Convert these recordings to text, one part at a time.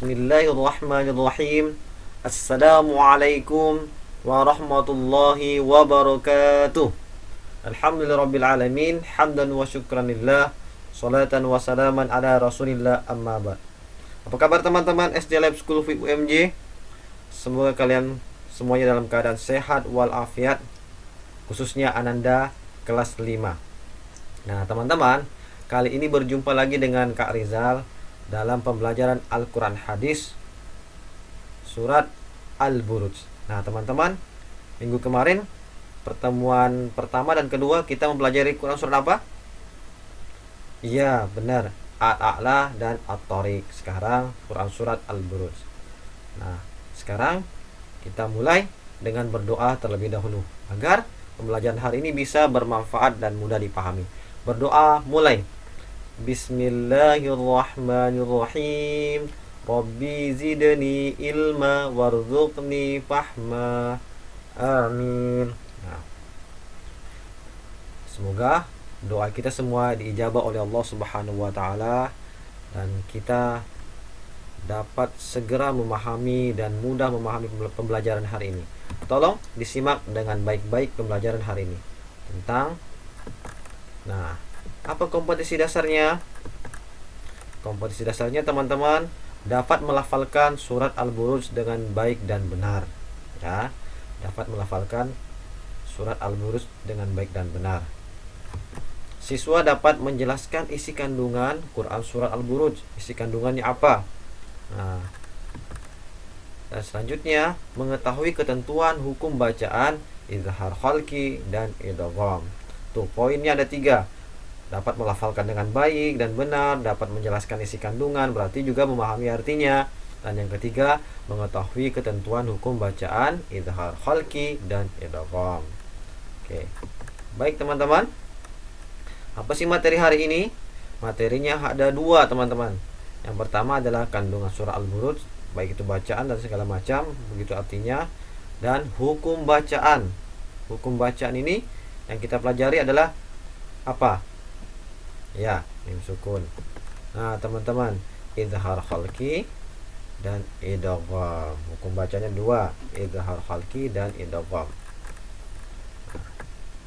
Bismillahirrahmanirrahim. Assalamualaikum warahmatullahi wabarakatuh. Alhamdulillahirabbil alamin, hamdan wa syukranillah, salatan wa salaman ala Rasulillah, amma ba'd. Apa kabar teman-teman SD Lab School FIB UMJ? Semoga kalian semuanya dalam keadaan sehat walafiat, khususnya Ananda kelas 5. Nah, teman-teman, kali ini berjumpa lagi dengan Kak Rizal dalam pembelajaran Al-Quran Hadis surat Al-Buruj. Nah, teman-teman, minggu kemarin pertemuan pertama dan kedua kita mempelajari Quran surat apa? Iya, benar, Al-A'la dan At-Tariq. Sekarang Quran surat Al-Buruj. Nah, sekarang kita mulai dengan berdoa terlebih dahulu agar pembelajaran hari ini bisa bermanfaat dan mudah dipahami. Berdoa mulai. Bismillahirrahmanirrahim. Rabbi zidni ilma warzuqni fahma. Amin. Nah, semoga doa kita semua diijabah oleh Allah Subhanahu wa taala dan kita dapat segera memahami dan mudah memahami pembelajaran hari ini. Tolong disimak dengan baik-baik pembelajaran hari ini tentang, nah, apa kompetensi dasarnya? Kompetensi dasarnya, teman-teman, dapat melafalkan surat Al-Buruj dengan baik dan benar. Ya, dapat melafalkan surat Al-Buruj dengan baik dan benar. Siswa dapat menjelaskan isi kandungan Quran surat Al-Buruj. Isi kandungannya apa? Nah, dan selanjutnya mengetahui ketentuan hukum bacaan izhar khalqi dan idgham. Tuh, poinnya ada 3. Dapat melafalkan dengan baik dan benar, dapat menjelaskan isi kandungan, berarti juga memahami artinya. Dan yang ketiga, mengetahui ketentuan hukum bacaan izhar khalqi dan idgham. Oke. Baik, teman-teman. Apa sih materi hari ini? Materinya ada 2, teman-teman. Yang pertama adalah kandungan surah Al-Buruj, baik itu bacaan dan segala macam, begitu artinya, dan hukum bacaan. Hukum bacaan ini yang kita pelajari adalah apa? Ya, mim sukun. Nah, teman-teman, izhar khalqi dan idgham. Hukum bacanya 2, izhar khalqi dan idgham.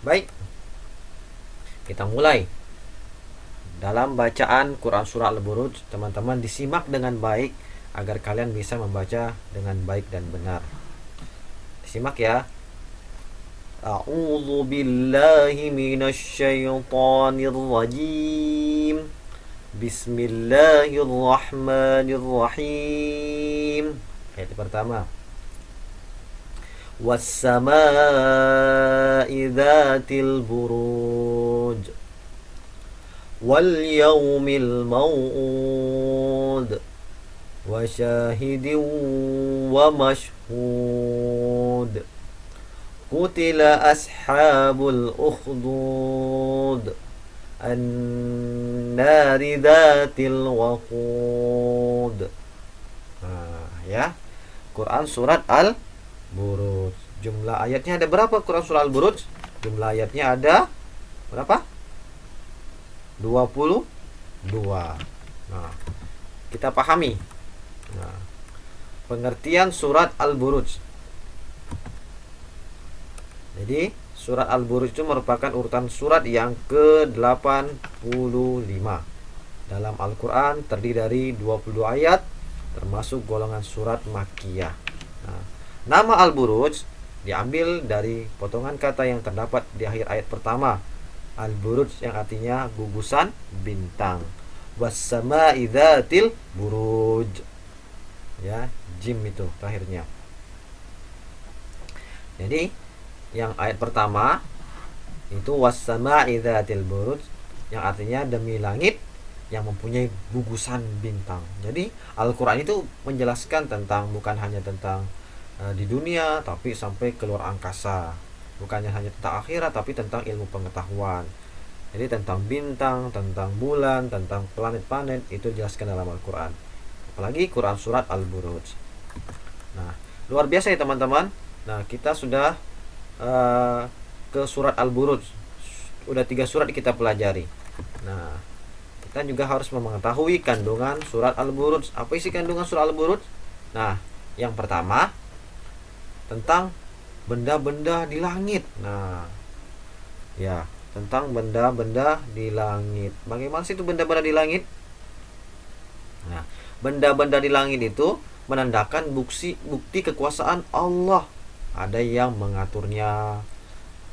Baik, kita mulai. Dalam bacaan Quran surah Al-Buruj, teman-teman disimak dengan baik agar kalian bisa membaca dengan baik dan benar. Disimak ya. A'udzu billahi minasy syaithanir rajim. Bismillahirrahmanirrahim. Ayat pertama. Was-samaa'i dzatil buruj wal yaumil maw'ud wa syahidin wa mashhud. Qutila ashabul ukhdud an-nari dzatil waqud. Nah, ya. Quran surat Al-Buruj. Jumlah ayatnya ada berapa Quran surat Al-Buruj? Jumlah ayatnya ada berapa? 22. Nah, kita pahami. Nah, pengertian surat Al-Buruj. Jadi, surat Al-Buruj itu merupakan urutan surat yang ke-85. Dalam Al-Quran terdiri dari 22 ayat, termasuk golongan surat Makkiyah. Nah, nama Al-Buruj diambil dari potongan kata yang terdapat di akhir ayat pertama. Al-Buruj yang artinya gugusan bintang. Was-samaa'i dzatil buruj. Ya, jim itu terakhirnya. Jadi, yang ayat pertama itu was-samaa'i dzatil buruj, yang artinya demi langit yang mempunyai gugusan bintang. Jadi Al-Quran itu menjelaskan tentang, bukan hanya tentang di dunia, tapi sampai keluar angkasa. Bukannya hanya tentang akhirat, tapi tentang ilmu pengetahuan. Jadi tentang bintang, tentang bulan, tentang planet-planet, itu dijelaskan dalam Al-Quran. Apalagi Quran surat Al-Buruj. Nah, luar biasa ya teman-teman. Nah, kita sudah ke surat Al-Buruj. Udah 3 surat kita pelajari. Nah, dan juga harus mengetahui kandungan surat Al-Buruj. Apa isi kandungan surat Al-Buruj? Nah, yang pertama tentang benda-benda di langit. Nah, ya, tentang benda-benda di langit. Bagaimana sih itu benda-benda di langit? Nah, benda-benda di langit itu menandakan bukti kekuasaan Allah. Ada yang mengaturnya,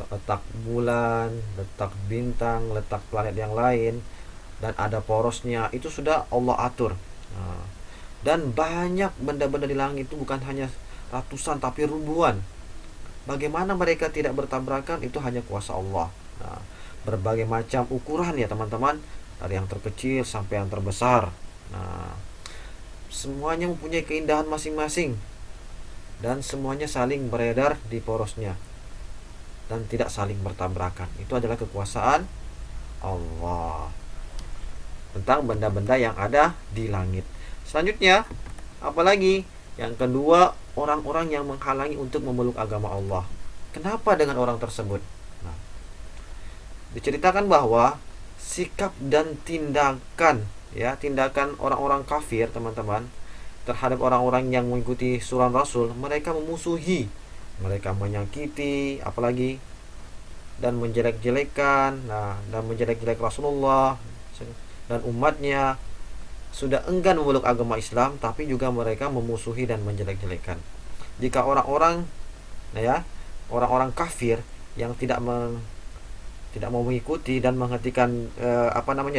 letak bulan, letak bintang, letak planet yang lain, dan ada porosnya. Itu sudah Allah atur. Nah, dan banyak benda-benda di langit itu bukan hanya ratusan tapi ribuan. Bagaimana mereka tidak bertabrakan itu hanya kuasa Allah. Nah, berbagai macam ukuran ya teman-teman, dari yang terkecil sampai yang terbesar. Nah, semuanya mempunyai keindahan masing-masing dan semuanya saling beredar di porosnya dan tidak saling bertabrakan. Itu adalah kekuasaan Allah tentang benda-benda yang ada di langit. Selanjutnya, apalagi? Yang kedua, orang-orang yang menghalangi untuk memeluk agama Allah. Kenapa dengan orang tersebut? Nah, diceritakan bahwa sikap dan tindakan orang-orang kafir, teman-teman, terhadap orang-orang yang mengikuti surat Rasul, mereka memusuhi, mereka menyakiti, apalagi dan menjelek-jelekan, dan menjelek-jelek Rasulullah dan umatnya. Sudah enggan memeluk agama Islam, tapi juga mereka memusuhi dan menjelek-jelekan. Jika orang-orang orang-orang kafir yang tidak mau mengikuti dan menghentikan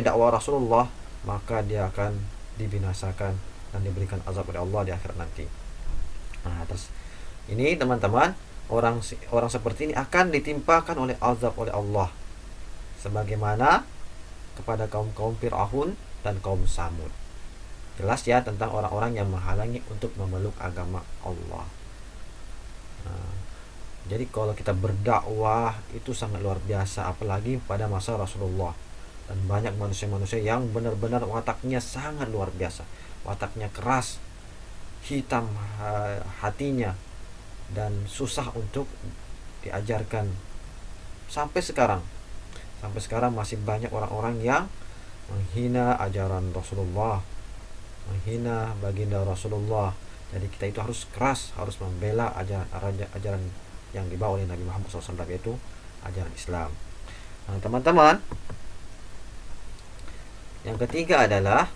dakwah Rasulullah, maka dia akan dibinasakan dan diberikan azab oleh Allah di akhirat nanti. Nah, terus ini teman-teman, orang seperti ini akan ditimpakan oleh azab oleh Allah, sebagaimana kepada kaum Fir'aun dan kaum Samud. Jelas ya tentang orang-orang yang menghalangi untuk memeluk agama Allah. Nah, jadi kalau kita berdakwah itu sangat luar biasa, apalagi pada masa Rasulullah. Dan banyak manusia-manusia yang benar-benar wataknya sangat luar biasa, wataknya keras, hitam hatinya, dan susah untuk diajarkan. Sampai sekarang masih banyak orang-orang yang menghina ajaran Rasulullah, menghina baginda Rasulullah. Jadi kita itu harus keras, harus membela ajaran yang dibawa oleh Nabi Muhammad SAW, yaitu ajaran Islam. Nah, teman-teman, yang ketiga adalah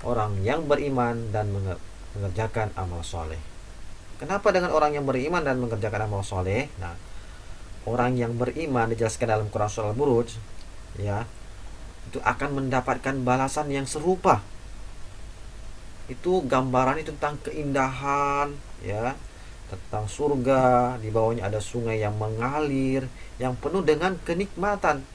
orang yang beriman dan mengerjakan amal soleh. Kenapa dengan orang yang beriman dan mengerjakan amal soleh? Nah, orang yang beriman dijelaskan dalam Quran surah Al-Buruj, ya, itu akan mendapatkan balasan yang serupa. Itu gambaran tentang keindahan, ya, tentang surga, di bawahnya ada sungai yang mengalir, yang penuh dengan kenikmatan.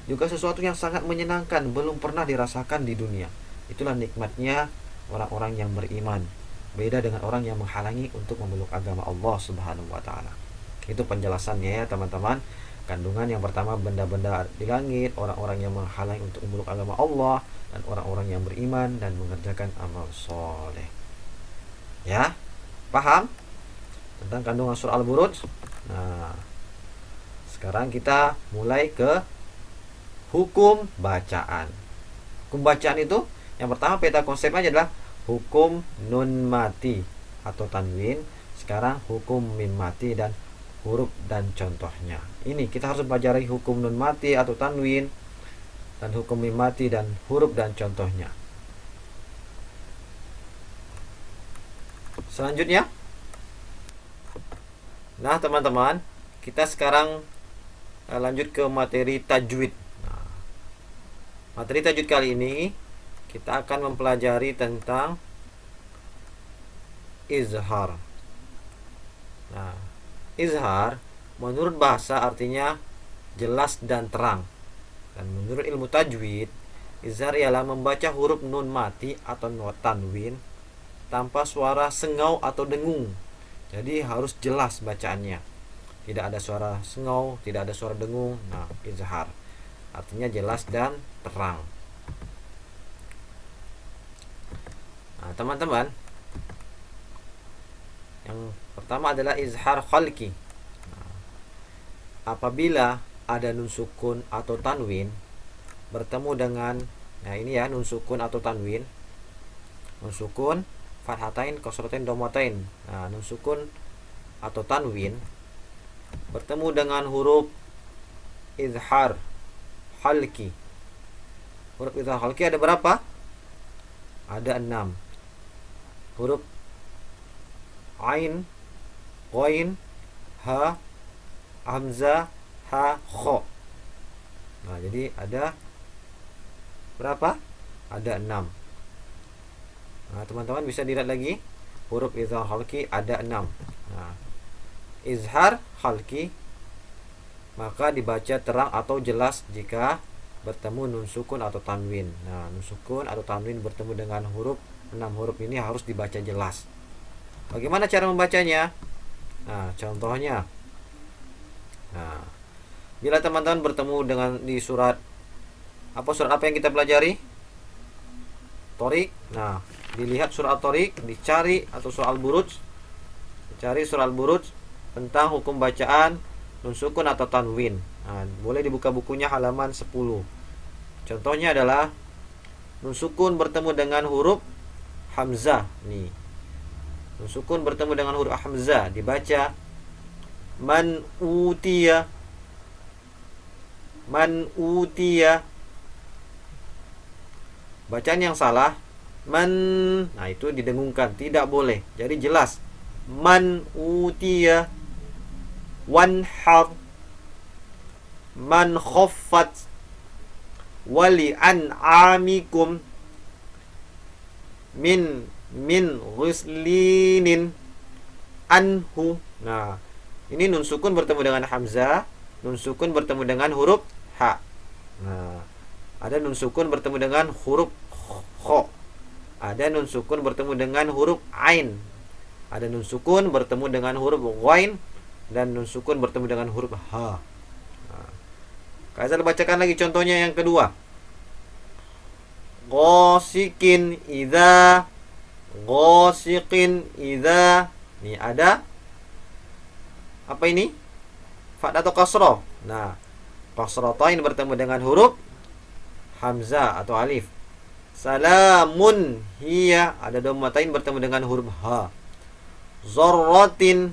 Juga sesuatu yang sangat menyenangkan, belum pernah dirasakan di dunia. Itulah nikmatnya orang-orang yang beriman. Beda dengan orang yang menghalangi untuk memeluk agama Allah Subhanahu wa taala. Itu penjelasannya ya, teman-teman. Kandungan yang pertama, benda-benda di langit, orang-orang yang menghalangi untuk memeluk agama Allah, dan orang-orang yang beriman dan mengerjakan amal soleh. Ya, paham tentang kandungan surah Al-Buruj? Nah, sekarang kita mulai ke hukum bacaan. Hukum bacaan itu yang pertama, peta konsepnya adalah hukum nun mati atau tanwin. Sekarang hukum mim mati dan huruf dan contohnya. Ini kita harus pelajari hukum nun mati atau tanwin dan hukum mim mati dan huruf dan contohnya. Selanjutnya, nah teman-teman, kita sekarang lanjut ke materi tajwid. Nah, materi tajwid kali ini kita akan mempelajari tentang izhar. Nah, izhar menurut bahasa artinya jelas dan terang. Dan menurut ilmu tajwid, izhar ialah membaca huruf nun mati atau tanwin tanpa suara sengau atau dengung. Jadi harus jelas bacaannya. Tidak ada suara sengau, tidak ada suara dengung. Nah, izhar artinya jelas dan terang. Nah, teman-teman, yang pertama adalah izhar khalqi. Nah, apabila ada nun sukun atau tanwin bertemu dengan, nah ini ya, nun sukun atau tanwin. Nun sukun, fathatain, kasratain, dhammatain. Nah, nun sukun atau tanwin bertemu dengan huruf izhar halki. Huruf izhar halki ada berapa? Ada 6. Huruf ain, ghain, ha, hamzah, ha, kha. Nah, jadi ada berapa? Ada 6. Nah, teman-teman bisa dilihat lagi. Huruf izhar halki ada 6. Nah, izhar halki maka dibaca terang atau jelas jika bertemu nun sukun atau tanwin. Nah, nun sukun atau tanwin bertemu dengan huruf, 6 huruf ini harus dibaca jelas. Bagaimana cara membacanya? Nah, contohnya. Nah, bila teman-teman bertemu dengan di surat apa yang kita pelajari? Torik. Nah, dilihat surat Torik, dicari, atau surah Al-Buruj. Dicari surah Al-Buruj tentang hukum bacaan nun sukun atau tanwin. Nah, boleh dibuka bukunya halaman 10. Contohnya adalah nun sukun bertemu dengan huruf hamzah. Nih, nun sukun bertemu dengan huruf hamzah dibaca man utiya. Man utiya. Bacaan yang salah man, nah itu didengungkan, tidak boleh. Jadi jelas man utiya wanhar man khaffat wali an'amikum min ghuslinin anhu. Nah, ini nun sukun bertemu dengan hamzah, nun sukun bertemu dengan huruf ha. Nah, ada nun sukun bertemu dengan huruf kha. Ada nun sukun bertemu dengan huruf ain. Ada nun sukun bertemu dengan huruf ghain, dan nun sukun bertemu dengan huruf ha. Nah, Kaisal bacakan lagi contohnya yang kedua. Ghasikin idza, ghasiqin idza. Nih ada apa ini? Fathah atau kasrah? Nah, kasratain bertemu dengan huruf hamzah atau alif. Salamun hiya, ada dhammatain bertemu dengan huruf ha. Zarratin,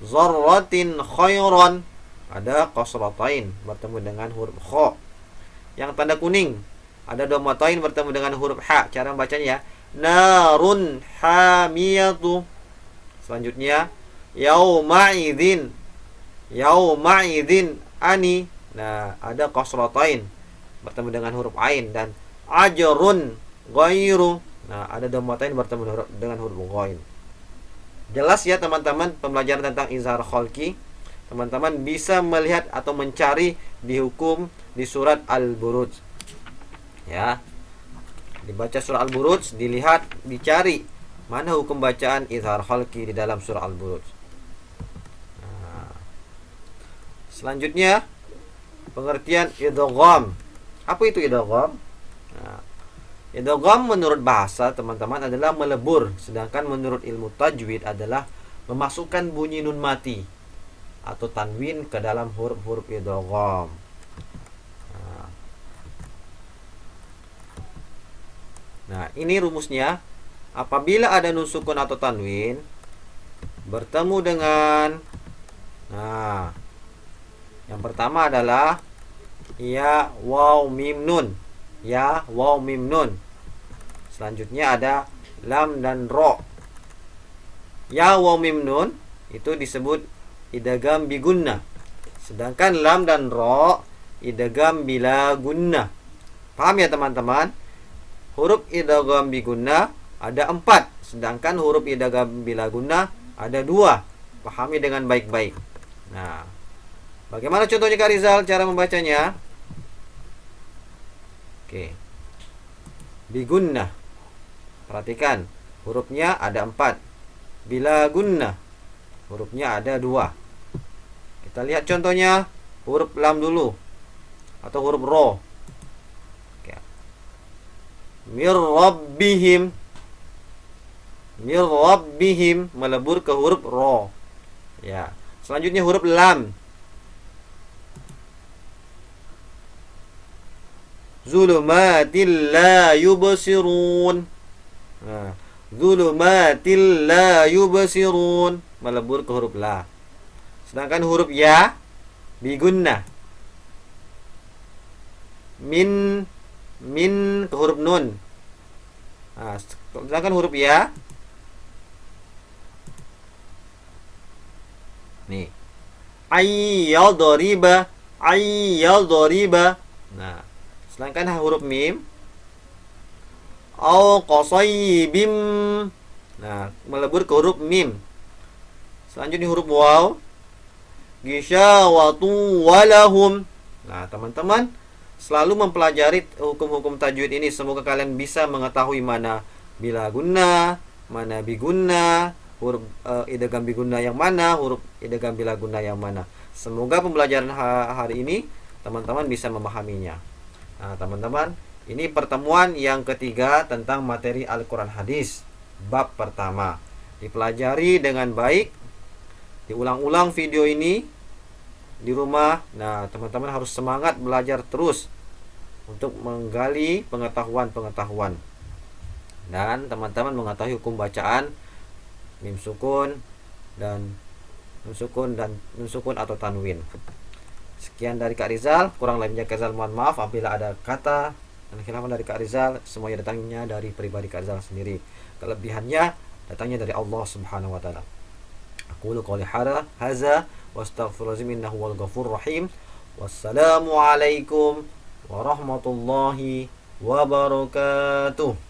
zarratin khairan, ada kasratain bertemu dengan huruf kha. Yang tanda kuning, ada dhammatain bertemu dengan huruf ha. Cara membacanya narun hamiyatu. Selanjutnya yauma'idin, yauma'idin ani. Nah, ada kasratain bertemu dengan huruf ain, dan ajrun ghairu. Nah, ada dhammatain bertemu dengan huruf ghain. Jelas ya teman-teman pembelajaran tentang izhar khalqi. Teman-teman bisa melihat atau mencari di hukum di surat Al-Buruj. Ya. Dibaca surah Al-Buruj, dilihat, dicari mana hukum bacaan izhar khalqi di dalam surah Al-Buruj. Nah, selanjutnya pengertian idgham. Apa itu idgham? Nah, idgham menurut bahasa teman-teman adalah melebur, sedangkan menurut ilmu tajwid adalah memasukkan bunyi nun mati atau tanwin ke dalam huruf-huruf idgham. Nah, ini rumusnya. Apabila ada nun sukun atau tanwin bertemu dengan, nah, yang pertama adalah ya, waw, mim, nun. Ya, waw, mim, nun. Selanjutnya ada lam dan ro. Ya, waw, mim, nun itu disebut idgham bi gunnah. Sedangkan lam dan ro idgham bila gunnah. Paham ya teman-teman? Huruf idgham bi gunnah ada 4, sedangkan huruf idgham bila gunnah ada 2. Pahami dengan baik-baik. Nah, bagaimana contohnya Kak Rizal cara membacanya? Oke. Bi gunnah. Perhatikan, hurufnya ada 4. Bila gunnah, hurufnya ada 2. Kita lihat contohnya, huruf lam dulu atau huruf ro. Mir rabbihim, mir rabbihim melebur ke huruf ro. Ya. Selanjutnya huruf lam. Zulumatil la yubsirun. Nah, zulumatil la yubsirun, melebur ke huruf la. Sedangkan huruf ya bigunnah. Min ke huruf nun. Nah, sedangkan huruf ya nih ayyadriba, ayyadriba. Nah, sedangkan huruf mim au qasaybim. Nah, melebur ke huruf mim. Selanjutnya huruf waw gisyawatu walahum. Nah, teman-teman selalu mempelajari hukum-hukum tajwid ini. Semoga kalian bisa mengetahui mana bila guna, mana biguna, huruf idgham biguna yang mana, huruf idgham bila guna yang mana. Semoga pembelajaran hari ini teman-teman bisa memahaminya. Nah, teman-teman, ini pertemuan yang ketiga tentang materi Al-Quran Hadis. Bab pertama dipelajari dengan baik, diulang-ulang video ini di rumah. Nah, teman-teman harus semangat belajar terus untuk menggali pengetahuan-pengetahuan. Dan teman-teman mengetahui hukum bacaan mim sukun dan nun sukun atau tanwin. Sekian dari Kak Rizal, kurang lebihnya Kak Rizal mohon maaf apabila ada kata dan khilafan dari Kak Rizal. Semuanya datangnya dari pribadi Kak Rizal sendiri. Kelebihannya datangnya dari Allah Subhanahu wa taala. Aqulu qouli hadza wa astaghfirullahalazim innahu wal ghafurur rahim. Wassalamu alaikum warahmatullahi wabarakatuh.